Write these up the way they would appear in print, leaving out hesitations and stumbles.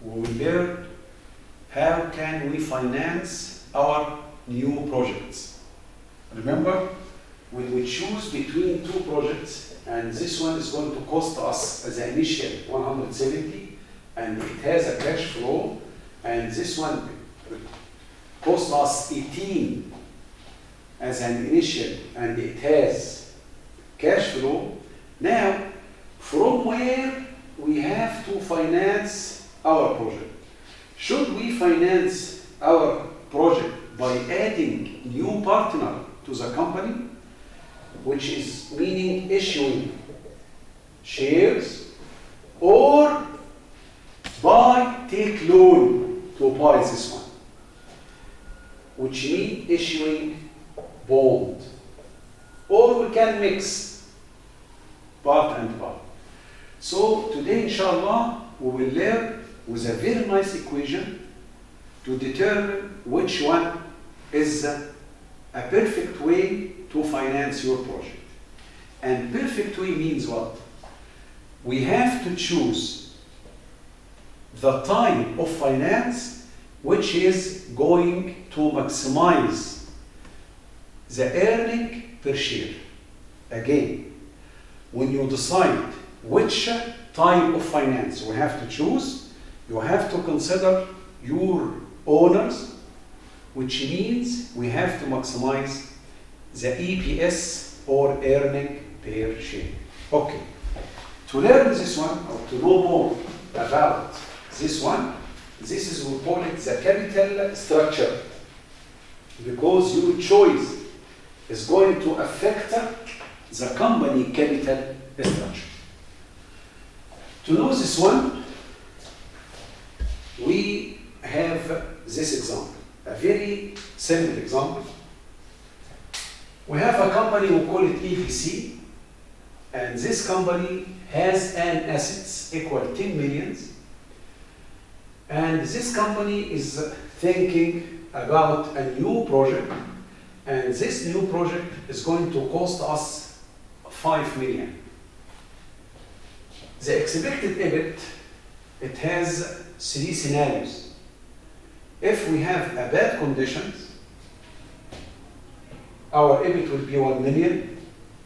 we will learn how can we finance our new projects. Remember, when we choose between two projects, and this one is going to cost us as an initial 170, and it has a cash flow, and this one cost us 18 as an initial, and it has cash flow. Now, from where we have to finance our project? Should we finance our project by adding new partner to the company, which is meaning issuing shares, or by take loan to buy this one, which means issuing bond, or we can mix part and part. So today, inshallah, we will learn with a very nice equation to determine which one is a perfect way to finance your project. And perfect way means what? We have to choose the type of finance which is going to maximize the earning per share. Again, when you decide which type of finance we have to choose, you have to consider your owners, which means we have to maximize the EPS, or earning per share. Okay, to learn this one, or to know more about this one, this is, we call it the capital structure, because your choice is going to affect the company capital structure. To know this one, we have this example, a very simple example. We have a company, we call it EPC, and this company has an assets equal 10 millions, and this company is thinking about a new project, and this new project is going to cost us 5 million. The expected EBIT, it has 3 scenarios. If we have a bad conditions, our EBIT will be 1 million.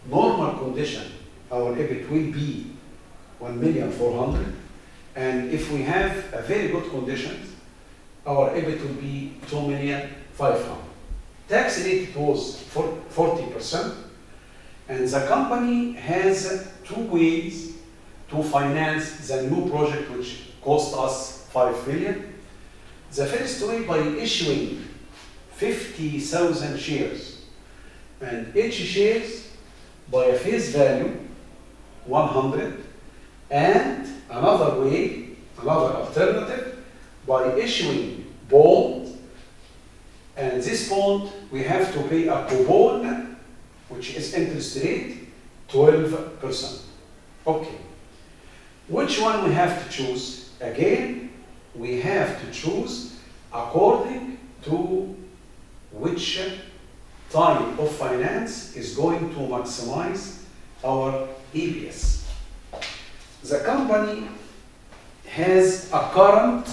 Normal condition, our EBIT will be 1,400,000. And if we have a very good conditions, our EBIT will be 2,500,000. Tax rate was 40%. And the company has 2 ways to finance the new project, which cost us 5 million. The first way, by issuing 50,000 shares, and each shares by a face value 100, and another way, another alternative, by issuing bond, and this bond we have to pay a coupon, which is interest rate 12%. Okay, which one we have to choose? Again, we have to choose according to which type of finance is going to maximize our EPS. The company has a current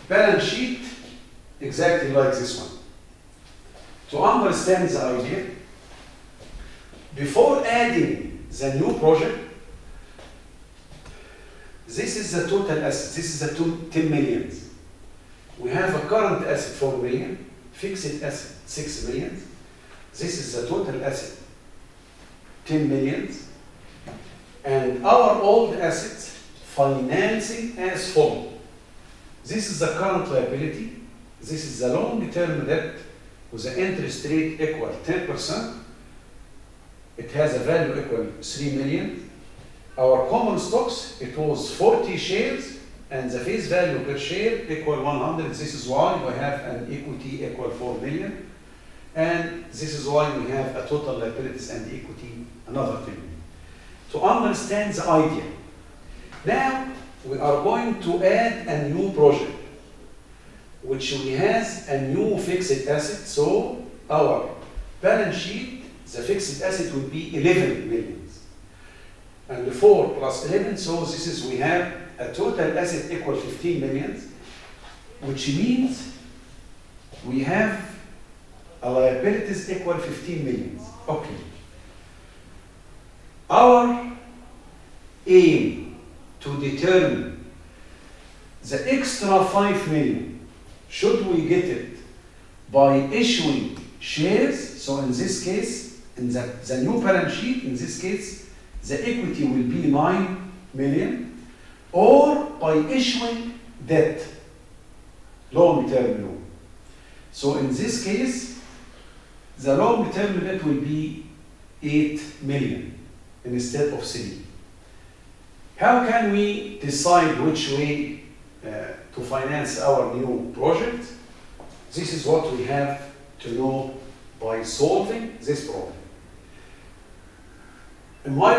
balance sheet exactly like this one. To understand the idea, before adding the new project, this is the total asset. This is the 10 millions. We have a current asset 4 million, fixed asset 6 million. This is the total asset 10 millions. And our old assets financing as follows. This is the current liability. This is the long-term debt with the interest rate equal 10%. It has a value equal 3 million. Our common stocks, it was 40 shares, and the face value per share equal 100. This is why we have an equity equal 4 million. And this is why we have a total liabilities and equity another 10 million. To understand the idea, now we are going to add a new project, which we has a new fixed asset. So our balance sheet, the fixed asset will be 11 million. And 4 plus 11, so this is, we have a total asset equal 15 million, which means we have a liabilities equal 15 million. Okay. Our aim to determine the extra 5 million, should we get it by issuing shares? So in this case, in the new balance sheet, in this case, the equity will be 9 million, or by issuing debt, long-term loan. So in this case, the long-term debt will be 8 million instead of 3. How can we decide which way to finance our new project? This is what we have to know by solving this problem. In my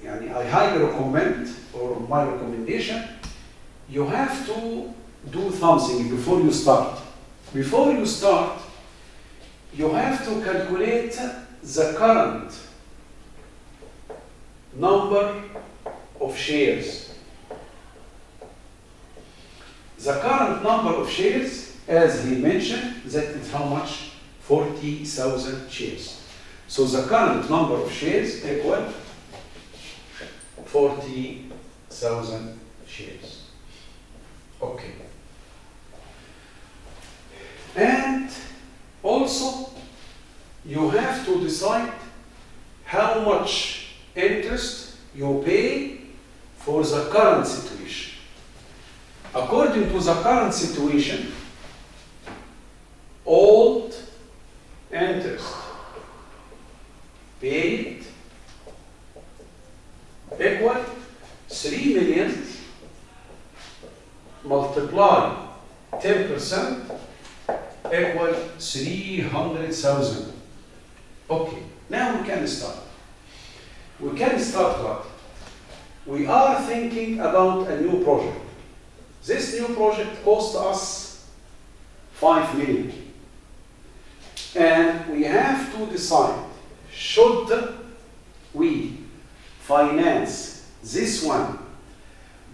I highly recommend, or my recommendation, you have to do something before you start. Before you start, you have to calculate the current number of shares. The current number of shares, as he mentioned, that is how much? 40,000 shares. So the current number of shares equal 40,000 shares. Okay. And also, you have to decide how much interest you pay for the current situation. According to the current situation, old interest paid equal 3 million multiply 10% equal 300,000. Okay, now we can start. We can start what? We are thinking about a new project. This new project cost us 5 million. And we have to decide, should we finance this one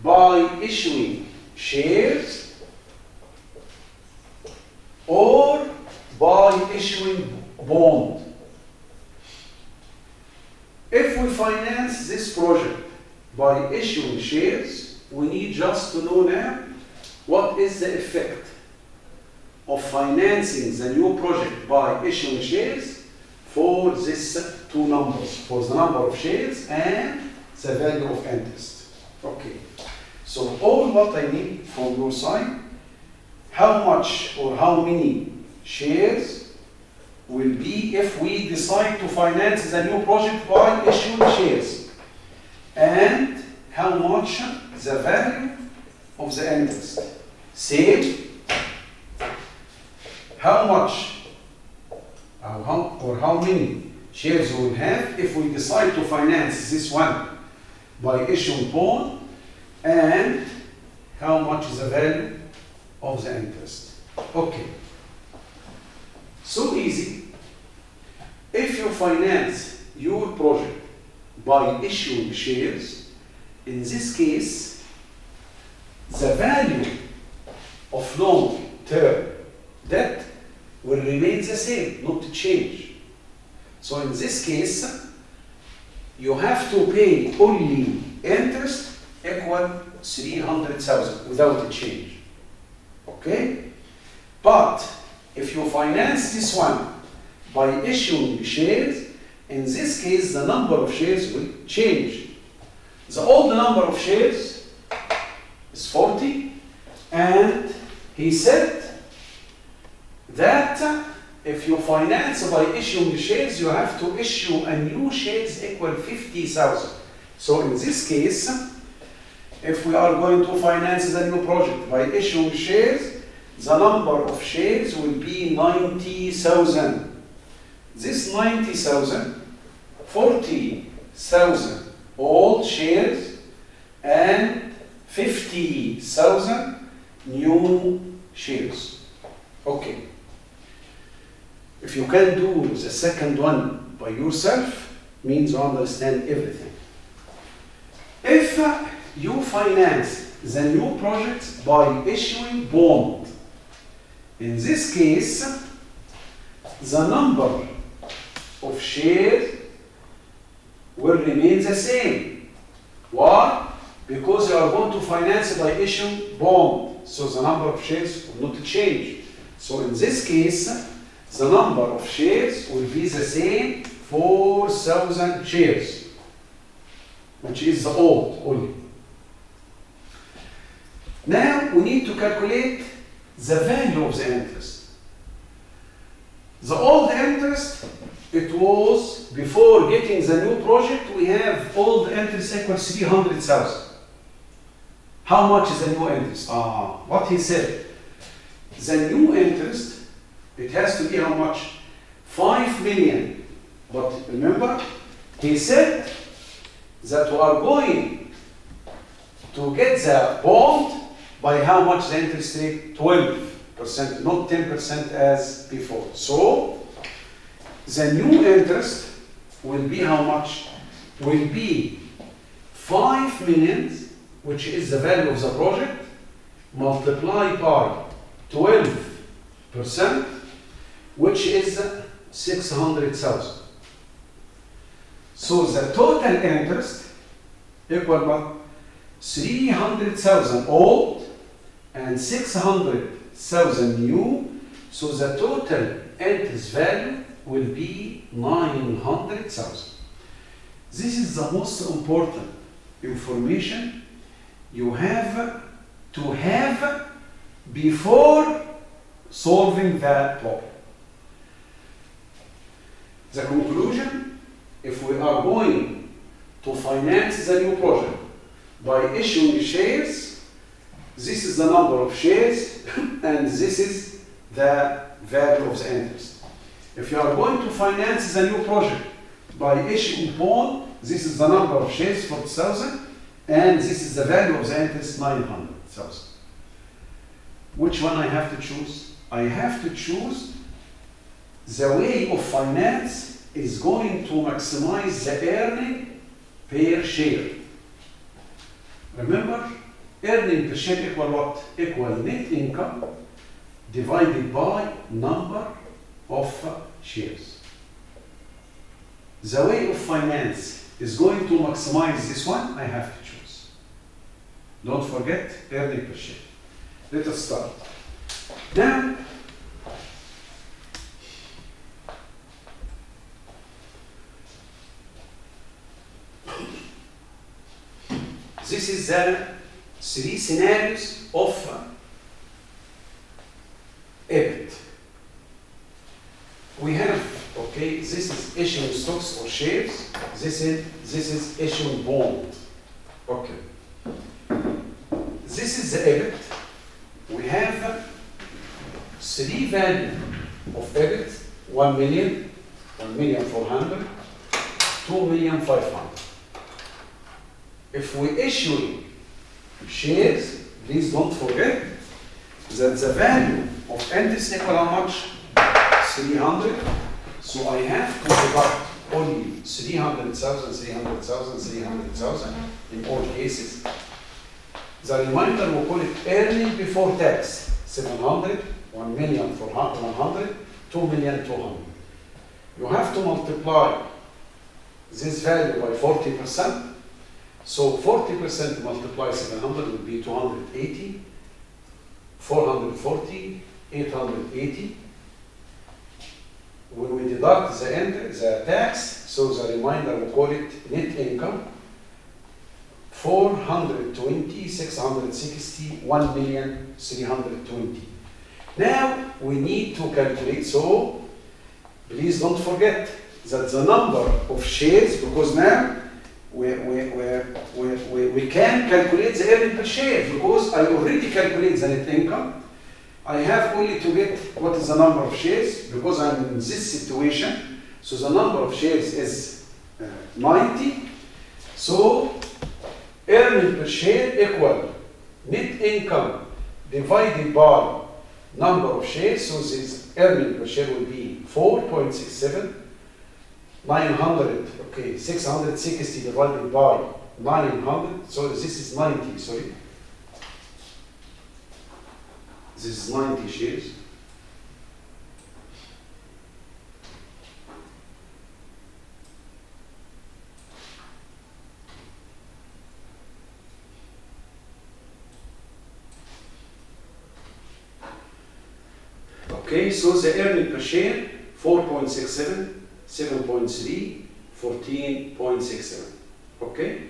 by issuing shares or by issuing bond? If we finance this project by issuing shares, we need just to know now what is the effect of financing the new project by issuing shares for these two numbers, for the number of shares and the value of interest. Okay, so all what I need from your side, how much or how many shares will be if we decide to finance the new project by issuing shares, and how much the value of the interest. Same, how much or how many shares we will have if we decide to finance this one by issuing bond, and how much is the value of the interest. Okay, so easy. If you finance your project by issuing shares, in this case, the value of long-term debt will remain the same, not change. So in this case, you have to pay only interest equal 300,000 without a change. Okay? But if you finance this one by issuing shares, in this case the number of shares will change. The old number of shares is 40, and he said that if you finance by issuing shares, you have to issue a new shares equal 50,000. So in this case, if we are going to finance the new project by issuing shares, the number of shares will be 90,000. This 90,000, 40,000 old shares and 50,000 new shares. Okay. If you can do the second one by yourself, means you understand everything. If you finance the new project by issuing bond. In this case, the number of shares will remain the same. Why? Because you are going to finance it by issuing bond. So the number of shares will not change. So in this case, the number of shares will be the same, 4,000 shares, which is the old only. Now we need to calculate the value of the interest. The old interest, it was before getting the new project, we have old interest equals 300,000. How much is the new interest? What he said, the new interest, it has to be how much? 5 million. But remember, he said that we are going to get the bond by how much the interest rate? 12%, not 10% as before. So, the new interest will be how much? Will be 5 million, which is the value of the project, multiplied by 12%, which is 600,000. So the total interest equal what? 300,000 old and 600,000 new. So the total interest value will be 900,000. This is the most important information you have to have before solving that problem. The conclusion, if we are going to finance the new project by issuing shares, this is the number of shares and this is the value of the interest. If you are going to finance the new project by issuing bond, this is the number of shares, 40,000, and this is the value of the interest, 900,000. Which one I have to choose? I have to choose the way of finance is going to maximize the earning per share. Remember, earning per share equal what? Equal net income divided by number of shares. The way of finance is going to maximize this one, I have to choose. Don't forget earning per share. Let us start. Now, this is the 3 scenarios of EBIT. We have, okay, this is issuing stocks or shares. This is issuing bond. Okay. This is the EBIT. We have 3 values of EBIT: 1 million, 1,400,000, 2,500,000. If we issue shares, please don't forget that the value of interest equal how much? 300. So I have to deduct only 300,000, 300,000, 300,000 in all cases. The remainder we call it earning before tax: 700, 1,400,000, 2,200,000. You have to multiply this value by 40%. So 40% multiply 700 will be 280, 440, 880. When we deduct the tax, so the remainder we call it net income: 420, 660, 1,320,000. Now we need to calculate. So please don't forget that the number of shares, because now we can calculate the earning per share, because I already calculate the net income. I have only to get what is the number of shares, because I'm in this situation. So the number of shares is 90. So earning per share equal net income divided by number of shares. So this earning per share will be 4.67. 900, okay, 660 divided by 900, so this is 90, sorry. This is 90 shares. Okay, so the earning per share, 4.67, 7.3, 14.67. Okay?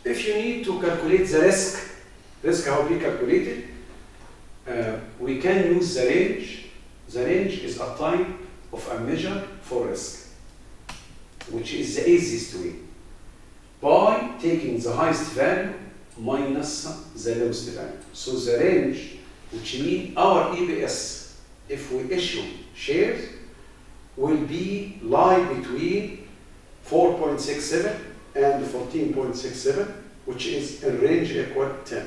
If you need to calculate the risk how we calculate it, we can use the range. The range is a type of a measure for risk, which is the easiest way, by taking the highest value minus the lowest value. So the range, which means our EPS, if we issue shares, will be lie between 4.67 and 14.67, which is a range equal 10.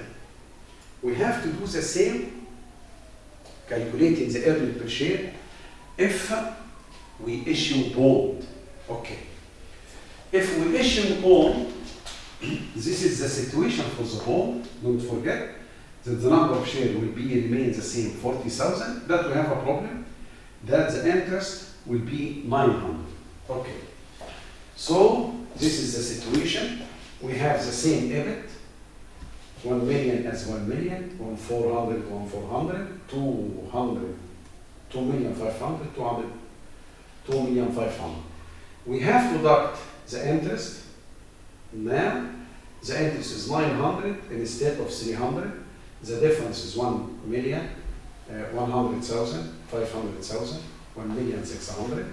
We have to do the same, calculating the earning per share, if we issue bond. Okay. If we issue bond, this is the situation for the bond. Don't forget that the number of shares will remain the same, 40,000. That we have a problem. That the interest will be 900. Okay. So this is the situation. We have the same EBIT. 1 million as 1 million, 1,400, 1,400, 200, 2,500,000, 200, 2,500,000. We have to deduct the interest. Now, the interest is 900 instead of 300. The difference is 1 million, 100,000, 500,000, 1,600,000.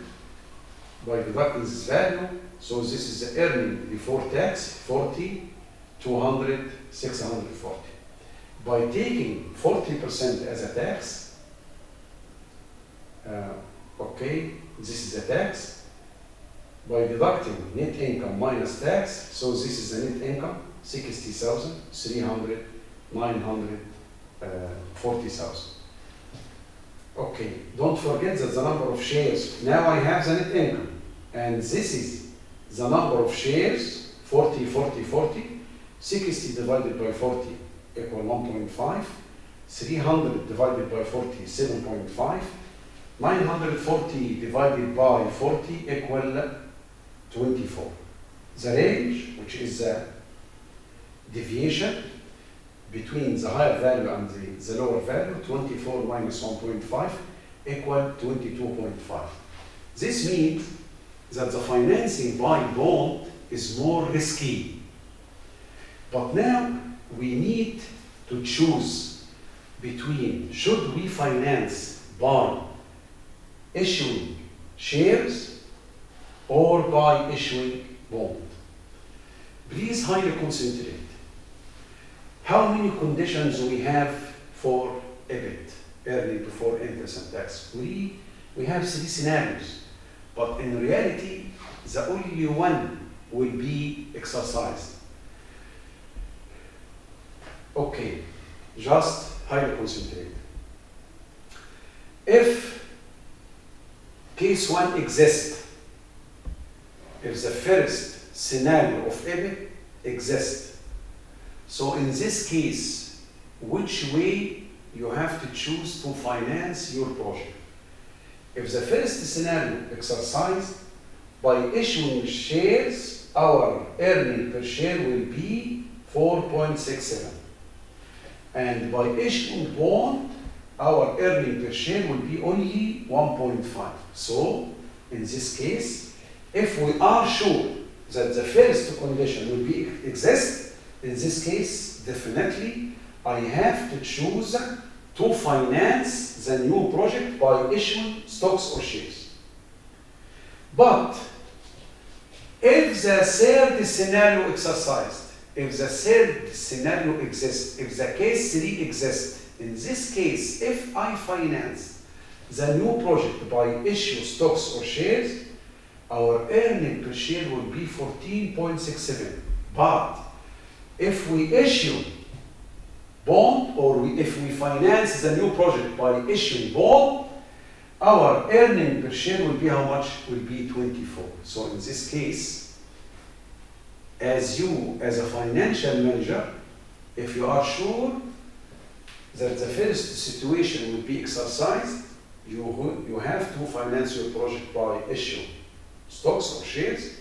By deducting this value, so this is the earning before tax, 40, 200, 640. By taking 40% as a tax, okay, this is the tax. By deducting net income minus tax, so this is the net income, 60,000, 300, 900, 40,000. Okay, don't forget that the number of shares, now I have the net income, and this is the number of shares, 40, 40, 40, 60 divided by 40 equal 1.5, 300 divided by 40, 7.5, 940 divided by 40 equal 24. The range, which is the deviation between the higher value and the lower value, 24 minus 1.5 equal 22.5. This means that the financing by bond is more risky. But now we need to choose between, should we finance by issuing shares or by issuing bond? Please highly concentrate. How many conditions we have for EBIT, earning before interest and tax? We have 3 scenarios, but in reality, the only one will be exercised. Okay, just highly concentrate. If case 1 exists, if the first scenario of EBIT exists, so in this case, which way you have to choose to finance your project? If the first scenario exercised, by issuing shares, our earning per share will be 4.67. And by issuing bond, our earning per share will be only 1.5. So, in this case, if we are sure that the first condition will exist, in this case, definitely, I have to choose to finance the new project by issuing stocks or shares. But if the third scenario exercised, if the third scenario exists, if the case 3 exists, in this case, if I finance the new project by issue stocks or shares, our earning per share will be 14.67. But if we issue bond, or if we finance the new project by issuing bond, our earning per share will be how much? Will be 24. So in this case, as you, as a financial manager, if you are sure that the first situation will be exercised, you have to finance your project by issue stocks or shares.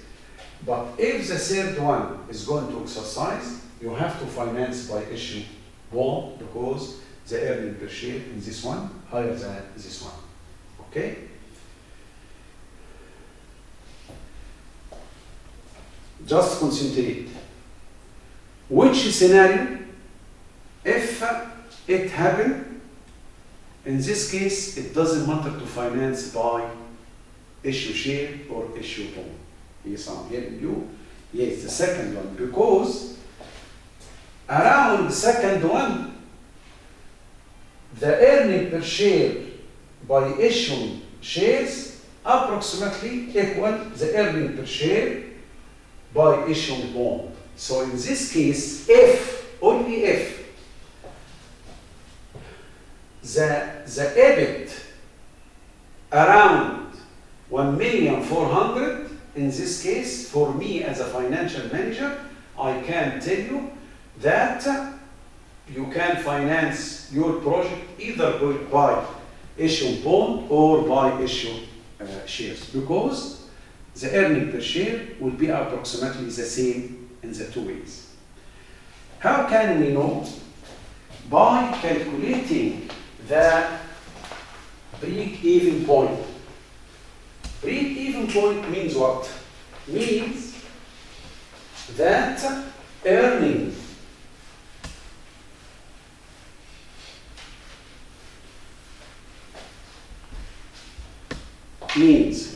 But if the third one is going to exercise, you have to finance by issue bond, because the earning per share in this one higher than this one. Okay? Just concentrate. Which scenario, if it happened, in this case, it doesn't matter to finance by issue share or issue bond. Yes, I'm hearing you. Yes, the second one, because around the second one, the earning per share by issuing shares approximately equal the earning per share by issuing bond. So in this case, if, only if, the EBIT around 1,400,000, in this case, for me as a financial manager, I can tell you that you can finance your project either by issue bond or by issue shares, because the earning per share will be approximately the same in the two ways. How can we know? By calculating the break-even point. Break-even point means what? Means that earning means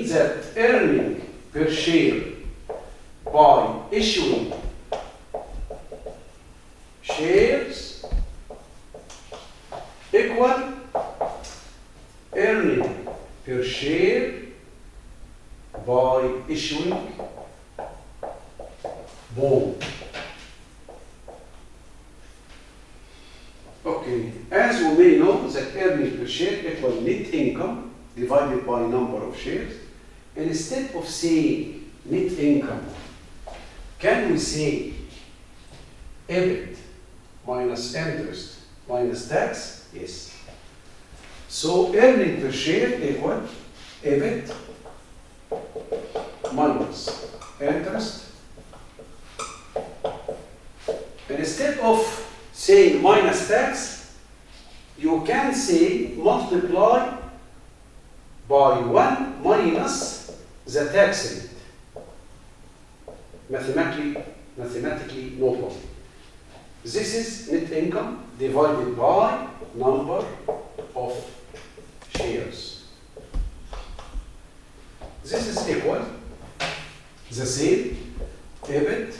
that earning per share by issuing shares equal earning per share by issuing bond. Okay, as you may know, that earning per share equal net income divided by number of shares. Instead of saying net income, can we say EBIT minus interest minus tax? Yes. So earning per share equal EBIT minus interest. And instead of saying minus tax, you can say multiply by 1 minus the tax rate. Mathematically no problem. This is net income divided by number of shares. This is equal the same EBIT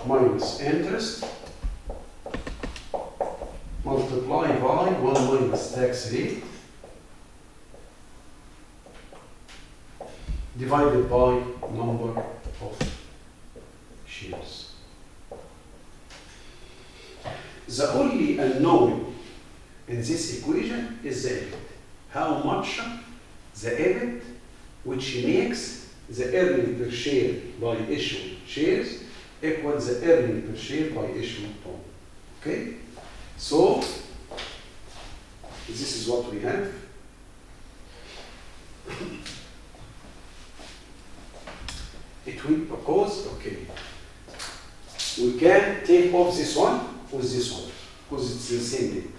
minus interest multiply by 1 minus tax rate divided by number of shares. The only unknown in this equation is the EBIT. How much the EBIT, which makes the earning per share by issued shares equals the earning per share by issued bond. Okay? So, this is what we have. It will, because, okay, we can take off this one with this one, because it's the same date.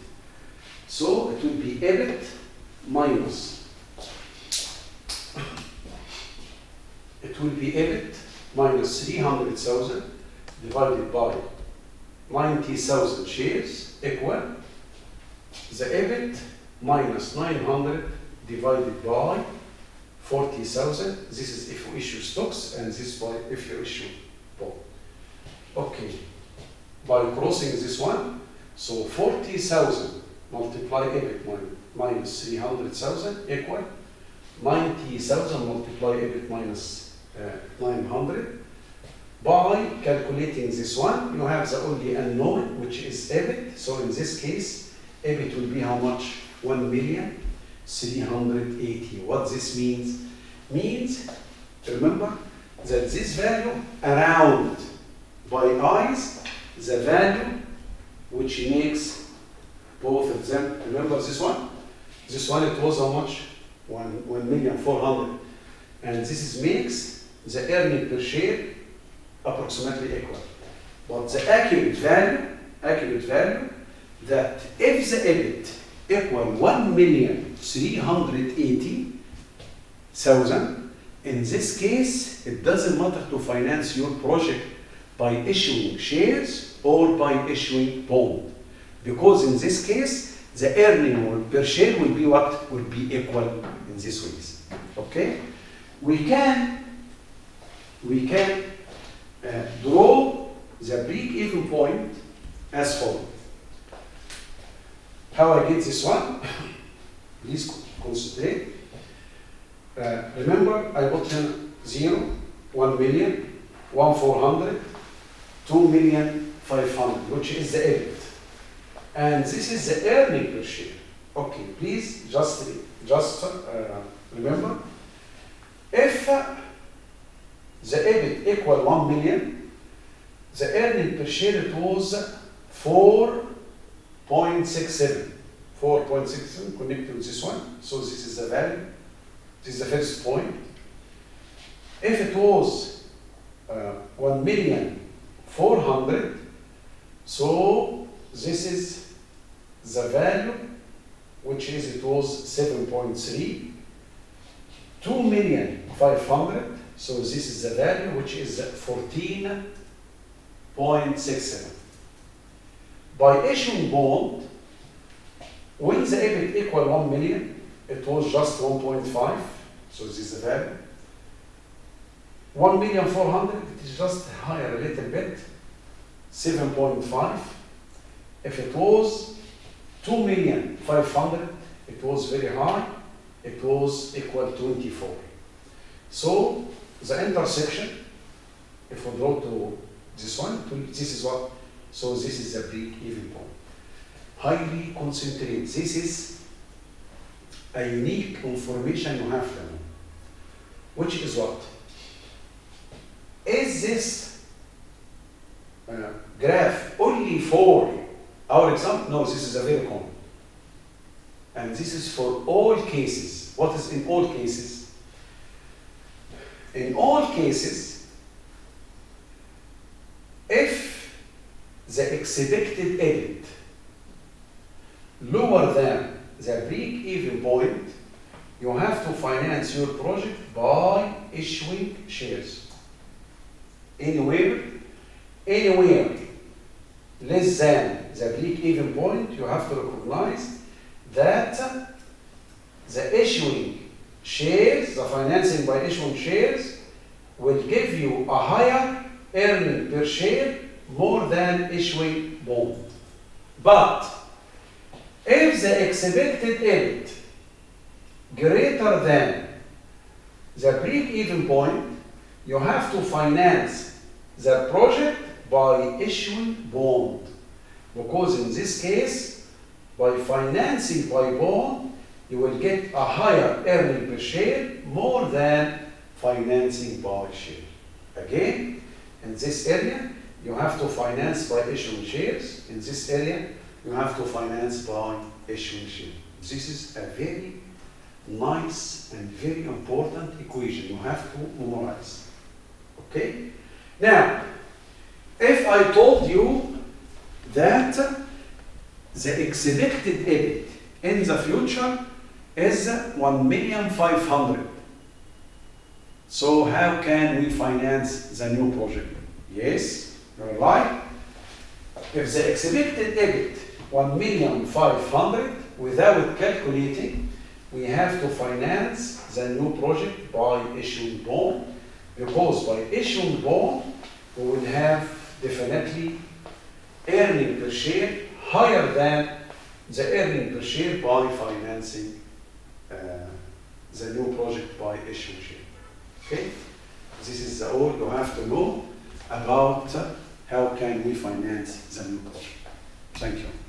So it will be EBIT minus, it will be EBIT minus 300,000 divided by 90,000 shares equal the EBIT minus 900 divided by 40,000. This is if you issue stocks, and this by if you issue bond. Okay, by crossing this one, so 40,000 multiply EBIT minus 300,000 equal 90,000 multiply EBIT minus 900 By calculating this one, you have the only unknown, which is EBIT. So in this case, EBIT will be how much? 1,380,000. What this means? Means, remember, that this value around by eyes, the value which makes both of them. Remember this one? This one, it was how much? 1,400,000. And this makes the earning per share approximately equal. But the accurate value, that if the EBIT equal 1,380,000, in this case, it doesn't matter to finance your project by issuing shares or by issuing bond. Because in this case, the earning per share will be what? Will be equal in this ways. Okay? We can draw the break-even point as follows. How I get this one? Please concentrate. Remember, I put in 0, 1,000,000, 1,400,000, 2,500,000, which is the EBIT. And this is the earning per share. Okay, please just remember, if the EBIT equal 1,000,000, the earning per share it was 4.67. 4.67 connected with this one. So this is the value. This is the first point. If it was 1,400,000, so this is the value, which is it was 7.3. 2,500,000, so this is the value, which is 14.67. By issuing bond, when the EBIT equal 1,000,000, it was just 1.5, so this is the value. 1,400,000, it is just higher a little bit, 7.5. If it was 2,500,000, it was very high, it was equal 24. So the intersection, if we go to this one, this is what? So this is the break-even point. Highly concentrate. This is a unique information you have to know. Which is what? Is this graph only for our example? No, this is a very common. And this is for all cases. What is in all cases? In all cases, if the expected EBIT lower than the break-even point, you have to finance your project by issuing shares. Anywhere less than the break-even point, you have to recognize that the issuing shares, the financing by issuing shares, will give you a higher earning per share more than issuing bond. But if the expected EBIT greater than the break-even point, you have to finance the project by issuing bond. Because in this case, by financing by bond, you will get a higher earning per share more than financing by share. Again, in this area, you have to finance by issuing shares. In this area, you have to finance by issuing shares. This is a very nice and very important equation you have to memorize. Okay? Now, if I told you that the expected EBIT in the future is 1,500,000, so how can we finance the new project? Yes, you're right. If the expected EBIT 1,500,000, without calculating, we have to finance the new project by issuing bond, because by issuing bond, we will have definitely earning per share higher than the earning per share by financing the new project by issuing share. Okay? This is all you have to know about how can we finance the new project. Thank you.